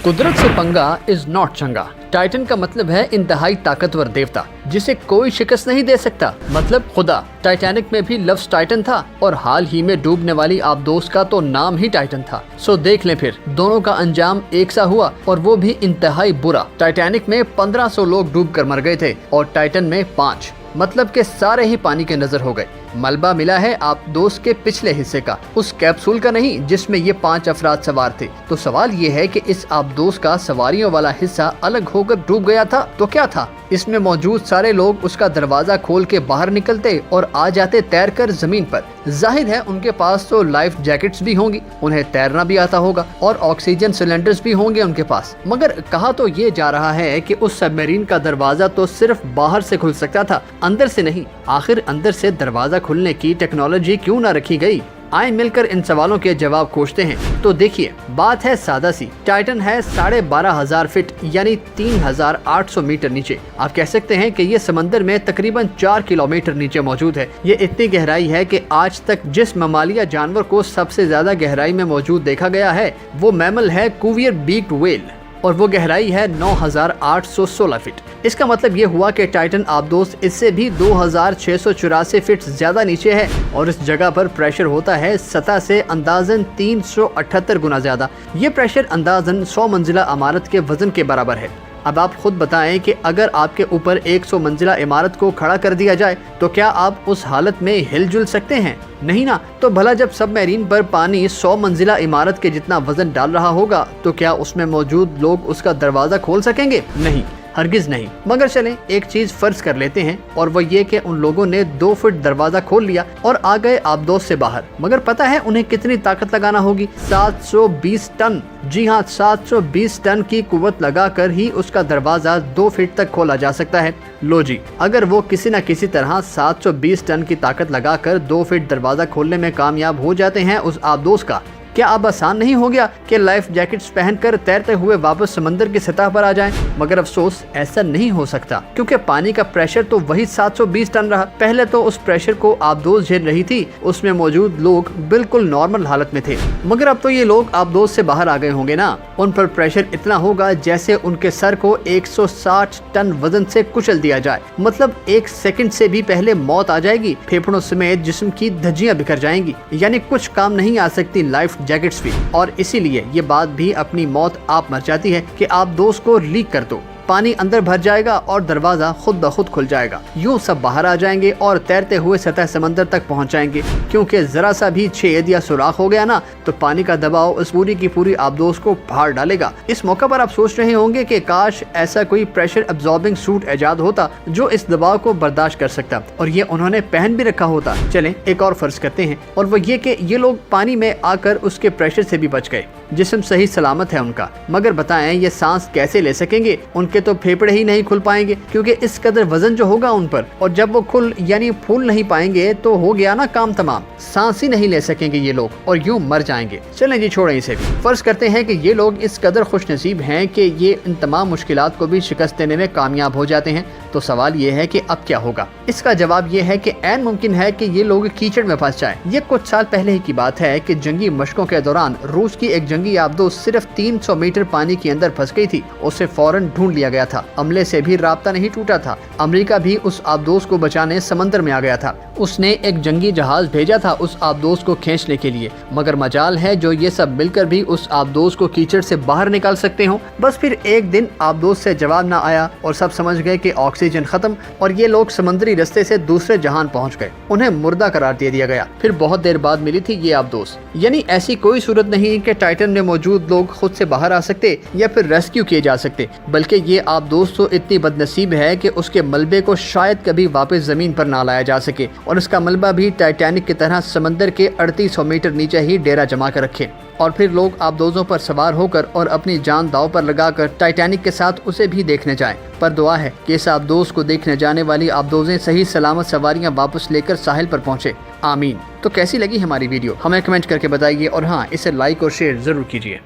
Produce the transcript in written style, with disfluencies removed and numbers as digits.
कुदरत से पंगा इज नॉट चंगा। टाइटन का मतलब है इंतहाई ताकतवर देवता जिसे कोई शिकस्त नहीं दे सकता, मतलब खुदा। टाइटैनिक में भी लफ्ज टाइटन था और हाल ही में डूबने वाली आबदोस का तो नाम ही टाइटन था। सो देख लें फिर, दोनों का अंजाम एक सा हुआ और वो भी इंतहाई बुरा। टाइटैनिक में 1500 लोग डूब कर मर गए थे और टाइटन में 5, मतलब के सारे ही पानी के नजर हो गए। मलबा मिला है आबदोस के पिछले हिस्से का, उस कैप्सूल का नहीं जिसमें ये 5 अफराद सवार थे। तो सवाल ये है कि इस आबदोस का सवारियों वाला हिस्सा अलग होकर डूब गया था तो क्या था? इसमें मौजूद सारे लोग उसका दरवाजा खोल के बाहर निकलते और आ जाते तैर कर जमीन पर। जाहिर है उनके पास तो लाइफ जैकेट्स भी होंगी, उन्हें तैरना भी आता होगा और ऑक्सीजन सिलेंडर्स भी होंगे उनके पास। मगर कहा तो ये जा रहा है कि उस सबमरीन का दरवाजा तो सिर्फ बाहर से खुल सकता था, अंदर से नहीं। आखिर अंदर से दरवाजा खुलने की टेक्नोलॉजी क्यों ना रखी गई? आए मिलकर इन सवालों के जवाब खोजते हैं। तो देखिए, बात है सादा सी। टाइटन है 12,500 फीट यानी 3,800 मीटर नीचे। आप कह सकते हैं कि ये समंदर में तकरीबन 4 किलोमीटर नीचे मौजूद है। ये इतनी गहराई है कि आज तक जिस ममालिया जानवर को सबसे ज्यादा गहराई में मौजूद देखा गया है वो मैमल है कुवियर बीक्ड व्हेल, और वो गहराई है 9,816 फीट। इसका मतलब ये हुआ कि टाइटन आबदोस इससे भी 2,684 फीट ज्यादा नीचे है और इस जगह पर प्रेशर होता है सतह से अंदाजन 378 गुना ज्यादा। ये प्रेशर अंदाजन 100 मंजिला इमारत के वजन के बराबर है। अब आप खुद बताएं कि अगर आपके ऊपर 100 मंजिला इमारत को खड़ा कर दिया जाए तो क्या आप उस हालत में हिलजुल सकते हैं? नहीं ना। तो भला जब सबमरीन पर पानी 100 मंजिला इमारत के जितना वजन डाल रहा होगा तो क्या उसमें मौजूद लोग उसका दरवाजा खोल सकेंगे? नहीं, हरगिज नहीं। मगर चलें एक चीज फर्ज कर लेते हैं और वो ये कि उन लोगों ने 2 फुट दरवाजा खोल लिया और आ गए आबदोस से बाहर। मगर पता है उन्हें कितनी ताकत लगाना होगी? 720 टन। जी हाँ, 720 टन की कुव्वत लगाकर ही उसका दरवाजा 2 फीट तक खोला जा सकता है। लो जी, अगर वो किसी न किसी तरह 720 टन की ताकत लगाकर 2 फीट दरवाजा खोलने में कामयाब हो जाते हैं उस आबदोस का, क्या अब आसान नहीं हो गया कि लाइफ जैकेट्स पहनकर तैरते हुए वापस समंदर की सतह पर आ जाएं? मगर अफसोस ऐसा नहीं हो सकता, क्योंकि पानी का प्रेशर तो वही 720 टन रहा। पहले तो उस प्रेशर को आबदोस झेल रही थी, उसमें मौजूद लोग बिल्कुल नॉर्मल हालत में थे। मगर अब तो ये लोग आबदोस से बाहर आ गए होंगे ना, उन पर प्रेशर इतना होगा जैसे उनके सर को 160 टन वजन से कुचल दिया जाए। मतलब 1 सेकंड से भी पहले मौत आ जाएगी, फेफड़ों समेत जिस्म की धज्जियां बिखर जाएंगी, यानी कुछ काम नहीं आ सकती लाइफ जैकेट्स भी। और इसीलिए ये बात भी अपनी मौत आप मर जाती है कि आप दोस्त को लीक कर दो, पानी अंदर भर जाएगा और दरवाजा खुद ब खुद खुल जाएगा। यूं सब बाहर आ जाएंगे और तैरते हुए सतह समंदर तक पहुंच जाएंगे, क्योंकि जरा सा भी छेद या सुराख हो गया ना तो पानी का दबाव उस पूरी की पूरी आबदोस को फाड़ डालेगा। इस मौका पर आप सोच रहे होंगे कि काश ऐसा कोई प्रेशर एब्जॉर्बिंग सूट ईजाद होता जो इस दबाव को बर्दाश्त कर सकता, और ये उन्होंने पहन भी रखा होता। चलें एक और फर्ज करते हैं, और वो ये कि ये लोग पानी में आकर उसके प्रेशर से भी बच गए, जिस्म सही सलामत है उनका। मगर बताएं ये सांस कैसे ले सकेंगे? उनके तो फेफड़े ही नहीं खुल पाएंगे, क्योंकि इस कदर वजन जो होगा उन पर, और जब वो खुल यानी फूल नहीं पाएंगे तो हो गया ना काम तमाम। सांस ही नहीं ले सकेंगे ये लोग और यूं मर जाएंगे। चलें जी छोड़ें इसे भी। फर्ज करते हैं कि ये लोग इस कदर खुशनसीब हैं कि ये इन तमाम मुश्किलात को भी शिकस्त देने में कामयाब हो जाते हैं। तो सवाल ये है कि अब क्या होगा? इसका जवाब ये है कि ऐन मुमकिन है कि ये लोग कीचड़ में फंस जाएं। ये कुछ साल पहले ही की बात है कि जंगी मशकों के दौरान रूस की एक जंगी आबदोस सिर्फ 300 मीटर पानी के अंदर फंस गई थी। उसे फौरन ढूंढ लिया गया था, अमले से भी राब्ता नहीं टूटा था। अमेरिका भी उस आबदोस को बचाने समंदर में आ गया था। उसने एक जंगी जहाज भेजा था उस आबदोस को खींचने के लिए। मगर मजाल है जो ये सब मिलकर भी उस आबदोस को कीचड़ से बाहर निकाल सकते हो। बस फिर एक दिन आबदोस से जवाब ना आया और सब समझ गए कि ऑक्सीजन खत्म, और ये लोग समुद्री रास्ते से दूसरे जहान पहुंच गए। उन्हें मुर्दा करार दे दिया गया। फिर बहुत देर बाद मिली थी ये आबदोस। यानी ऐसी कोई सूरत नहीं कि टाइटन में मौजूद लोग खुद से बाहर आ सकते या फिर रेस्क्यू किए जा सकते, बल्कि ये आबदोस तो इतनी बदनसीब है कि उसके मलबे को शायद कभी वापस जमीन पर ना लाया जा सके, और इसका मलबा भी टाइटैनिक की तरह समंदर के 3800 मीटर नीचे ही डेरा जमा कर रखे। और फिर लोग आबदोजों पर सवार होकर और अपनी जान दांव पर लगाकर टाइटैनिक के साथ उसे भी देखने जाएं। पर दुआ है कि इस आबदोस को देखने जाने वाली आबदोजें सही सलामत सवारियां वापस लेकर साहिल पर पहुंचे। आमीन। तो कैसी लगी हमारी वीडियो हमें कमेंट करके बताइए, और हाँ, इसे लाइक और शेयर जरूर कीजिए।